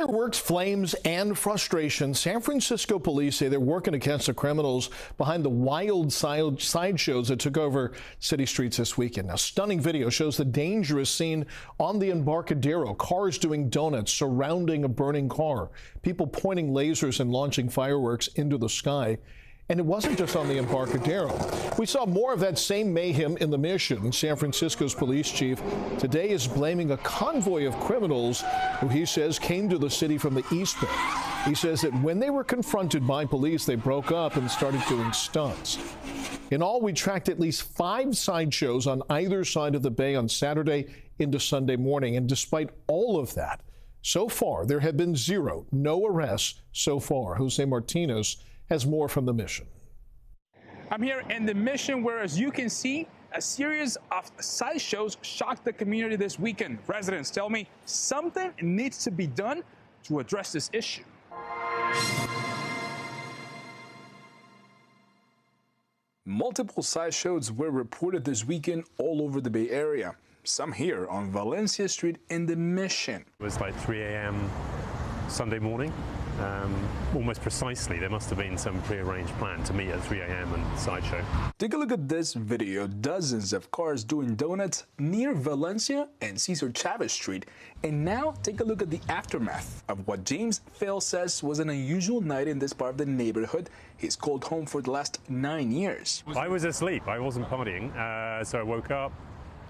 Fireworks, flames, and frustration. San Francisco police say they're working against the criminals behind the wild sideshows that took over city streets this weekend. Now, stunning video shows the dangerous scene on the Embarcadero. Cars doing donuts surrounding a burning car. People pointing lasers and launching fireworks into the sky. And it wasn't just on the Embarcadero. We saw more of that same mayhem in the Mission. San Francisco's police chief today is blaming a convoy of criminals who he says came to the city from the East Bay. He says that when they were confronted by police, they broke up and started doing stunts. In all, we tracked at least 5 sideshows on either side of the bay on Saturday into Sunday morning. And despite all of that, so far, there have been no arrests so far. Jose Martinez has more from the Mission. I'm here in the Mission where, as you can see, a series of sideshows shocked the community this weekend. Residents tell me something needs to be done to address this issue. Multiple sideshows were reported this weekend all over the Bay Area. Some here on Valencia Street in the Mission. It was like 3 a.m. Sunday morning. Almost precisely, there must have been some prearranged plan to meet at 3 a.m. and sideshow. Take a look at this video. Dozens of cars doing donuts near Valencia and Cesar Chavez Street. And now take a look at the aftermath of what James Phil says was an unusual night in this part of the neighborhood he's called home for the last 9 years. I was asleep. I wasn't partying, so I woke up.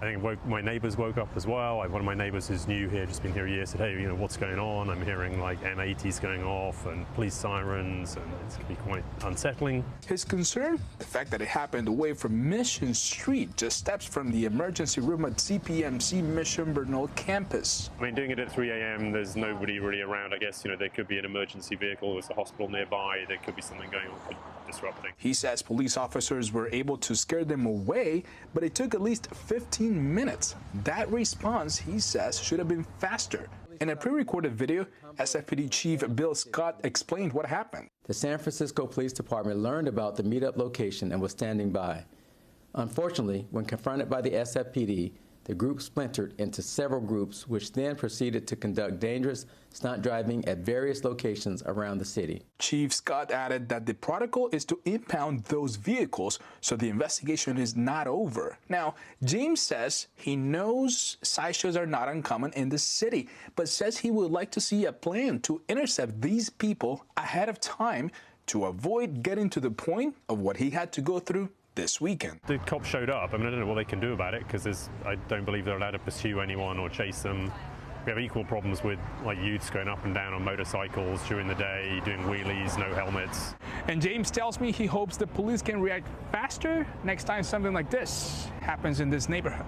I think my neighbors woke up as well. One of my neighbors who's new here, just been here a year, said, hey, what's going on? I'm hearing like M80s going off and police sirens, and it's going to be quite unsettling. His concern? The fact that it happened away from Mission Street, just steps from the emergency room at CPMC Mission Bernal campus. I mean, doing it at 3 a.m., there's nobody really around. I guess, there could be an emergency vehicle, there's a hospital nearby, there could be something going on disrupting. He says police officers were able to scare them away, but it took at least 15 minutes. That response, he says, should have been faster. In a pre-recorded video, SFPD Chief Bill Scott explained what happened. The San Francisco Police Department learned about the meetup location and was standing by. Unfortunately, when confronted by the SFPD, the group splintered into several groups, which then proceeded to conduct dangerous stunt driving at various locations around the city. Chief Scott added that the protocol is to impound those vehicles, so the investigation is not over. Now, James says he knows sideshows are not uncommon in the city, but says he would like to see a plan to intercept these people ahead of time to avoid getting to the point of what he had to go through this weekend. The cops showed up. I mean, I don't know what they can do about it, because I don't believe they're allowed to pursue anyone or chase them. We have equal problems with youths going up and down on motorcycles during the day, doing wheelies, no helmets. And James tells me he hopes the police can react faster next time something like this happens in this neighborhood.